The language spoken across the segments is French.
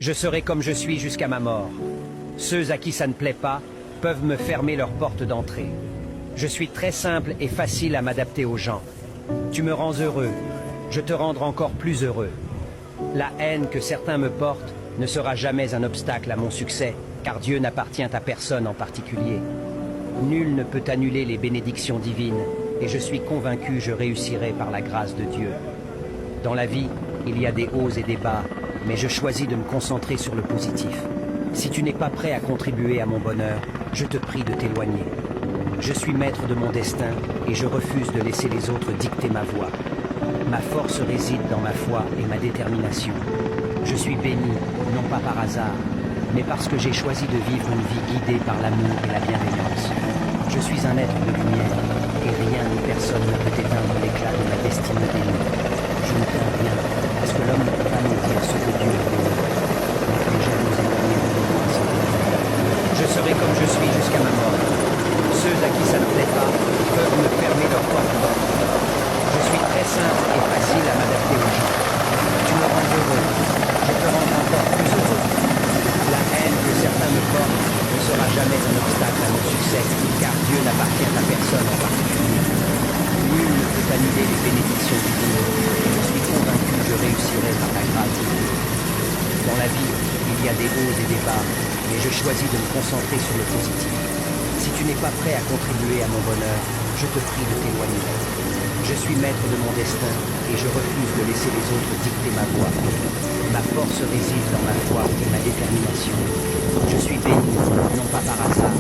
Je serai comme je suis jusqu'à ma mort. Ceux à qui ça ne plaît pas peuvent me fermer leur porte d'entrée. Je suis très simple et facile à m'adapter aux gens. Tu me rends heureux, je te rendre encore plus heureux. La haine que certains me portent ne sera jamais un obstacle à mon succès, car Dieu n'appartient à personne en particulier. Nul ne peut annuler les bénédictions divines, et je suis convaincu je réussirai par la grâce de Dieu. Dans la vie, il y a des hauts et des bas, mais je choisis de me concentrer sur le positif. Si tu n'es pas prêt à contribuer à mon bonheur, je te prie de t'éloigner. Je suis maître de mon destin et je refuse de laisser les autres dicter ma voie. Ma force réside dans ma foi et ma détermination. Je suis béni, non pas par hasard, mais parce que j'ai choisi de vivre une vie guidée par l'amour et la bienveillance. Je suis un être de lumière et rien ni personne ne peut éteindre l'éclat de ma destinée bénie. Je ne crains rien, parce que l'homme ne peut pas me dire ce que Dieu a béni. Donc les jaloux éloignez-vous de moi sans défaut. Je serai comme je suis jusqu'à ma mort. Ceux à qui ça ne plaît pas peuvent me fermer leur porte d'entrée. Je suis très simple et facile à m'adapter aux gens. Tu me rends heureux, je te rends encore plus heureux. La haine que certains me portent ne sera jamais un obstacle à mon succès, car Dieu n'appartient à personne en particulier. Nul ne peut annuler les bénédictions divines, et je suis convaincu que je réussirai par la grâce de Dieu. Dans la vie, il y a des hauts et des bas, mais je choisis de me concentrer sur le positif. Si tu n'es pas prêt à contribuer à mon bonheur, je te prie de t'éloigner. Je suis maître de mon destin et je refuse de laisser les autres dicter ma voie. Ma force réside dans ma foi et ma détermination. Je suis béni, non pas par hasard,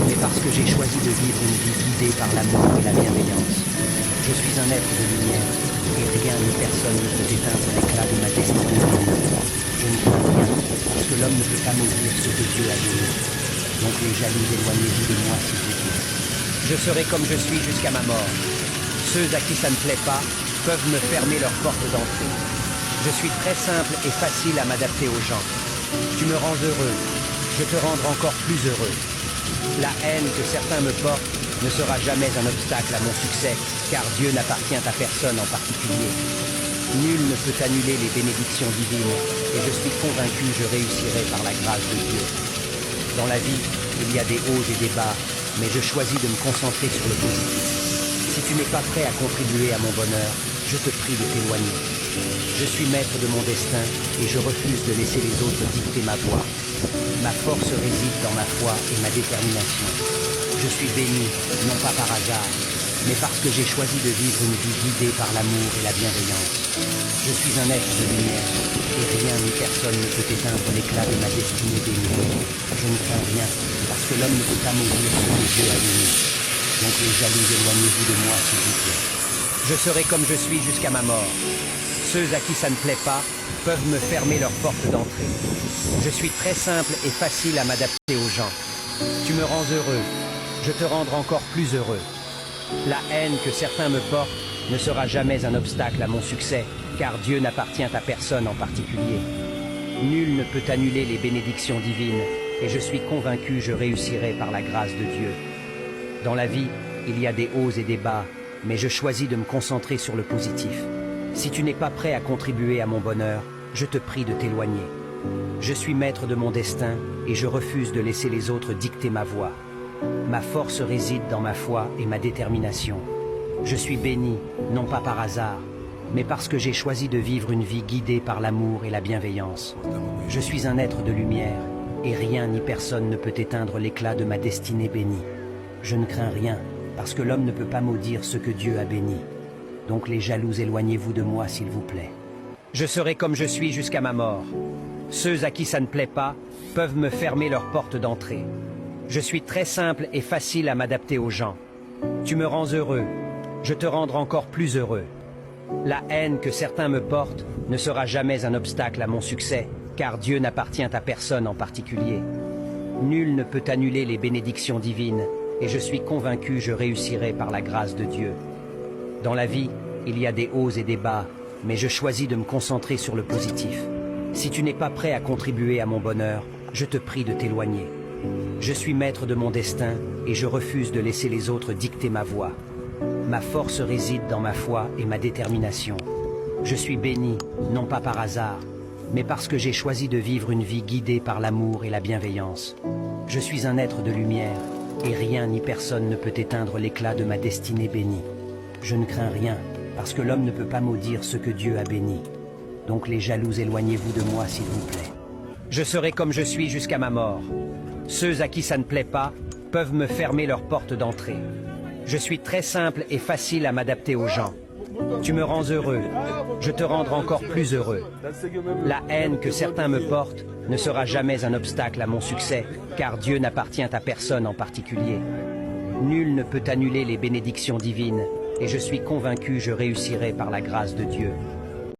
mais parce que j'ai choisi de vivre une vie guidée par l'amour et la bienveillance. Je suis un être de lumière et rien ni personne ne peut éteindre l'éclat de ma destinée. Je ne crains rien, parce que l'homme ne peut pas maudire ce que Dieu a donné. Donc les jaloux, éloignez-vous de moi, s'il vous plaît. Je serai comme je suis jusqu'à ma mort. Ceux à qui ça ne plaît pas peuvent me fermer leur porte d'entrée. Je suis très simple et facile à m'adapter aux gens. Tu me rends heureux, je te rendre encore plus heureux. La haine que certains me portent ne sera jamais un obstacle à mon succès, car Dieu n'appartient à personne en particulier. Nul ne peut annuler les bénédictions divines, et je suis convaincu que je réussirai par la grâce de Dieu. Dans la vie, il y a des hauts et des bas, mais je choisis de me concentrer sur le positif. Si tu n'es pas prêt à contribuer à mon bonheur, je te prie de t'éloigner. Je suis maître de mon destin et je refuse de laisser les autres dicter ma voie. Ma force réside dans ma foi et ma détermination. Je suis béni, non pas par hasard, mais parce que j'ai choisi de vivre une vie guidée par l'amour et la bienveillance. Je suis un être de lumière et rien ni personne ne peut éteindre l'éclat de ma destinée bénie. Je ne crains rien, parce que l'homme ne peut pas maudire ce que Dieu a béni. Donc les jaloux, éloignez-vous de moi, s'il vous plaît. Je serai comme je suis jusqu'à ma mort. Ceux à qui ça ne plaît pas peuvent me fermer leur porte d'entrée. Je suis très simple et facile à m'adapter aux gens. Tu me rends heureux, je te rendre encore plus heureux. La haine que certains me portent ne sera jamais un obstacle à mon succès, car Dieu n'appartient à personne en particulier. Nul ne peut annuler les bénédictions divines, et je suis convaincu que je réussirai par la grâce de Dieu. Dans la vie, il y a des hauts et des bas, mais je choisis de me concentrer sur le positif. Si tu n'es pas prêt à contribuer à mon bonheur, je te prie de t'éloigner. Je suis maître de mon destin et je refuse de laisser les autres dicter ma voie. Ma force réside dans ma foi et ma détermination. Je suis béni, non pas par hasard, mais parce que j'ai choisi de vivre une vie guidée par l'amour et la bienveillance. Je suis un être de lumière et rien ni personne ne peut éteindre l'éclat de ma destinée bénie. Je ne crains rien, parce que l'homme ne peut pas maudire ce que Dieu a béni. Donc les jaloux, éloignez-vous de moi, s'il vous plaît. Je serai comme je suis jusqu'à ma mort. Ceux à qui ça ne plaît pas peuvent me fermer leur porte d'entrée. Je suis très simple et facile à m'adapter aux gens. Tu me rends heureux, je te rendre encore plus heureux. La haine que certains me portent ne sera jamais un obstacle à mon succès, car Dieu n'appartient à personne en particulier. Nul ne peut annuler les bénédictions divines, et je suis convaincu que je réussirai par la grâce de Dieu. Dans la vie, il y a des hauts et des bas, mais je choisis de me concentrer sur le positif. Si tu n'es pas prêt à contribuer à mon bonheur, je te prie de t'éloigner. Je suis maître de mon destin et je refuse de laisser les autres dicter ma voie. Ma force réside dans ma foi et ma détermination. Je suis béni, non pas par hasard, mais parce que j'ai choisi de vivre une vie guidée par l'amour et la bienveillance. Je suis un être de lumière, et rien ni personne ne peut éteindre l'éclat de ma destinée bénie. Je ne crains rien, parce que l'homme ne peut pas maudire ce que Dieu a béni. Donc les jaloux, éloignez-vous de moi, s'il vous plaît. Je serai comme je suis jusqu'à ma mort. Ceux à qui ça ne plaît pas peuvent me fermer leur porte d'entrée. Je suis très simple et facile à m'adapter aux gens. Tu me rends heureux, je te rendrai encore plus heureux. La haine que certains me portent ne sera jamais un obstacle à mon succès, car Dieu n'appartient à personne en particulier. Nul ne peut annuler les bénédictions divines, et je suis convaincu je réussirai par la grâce de Dieu.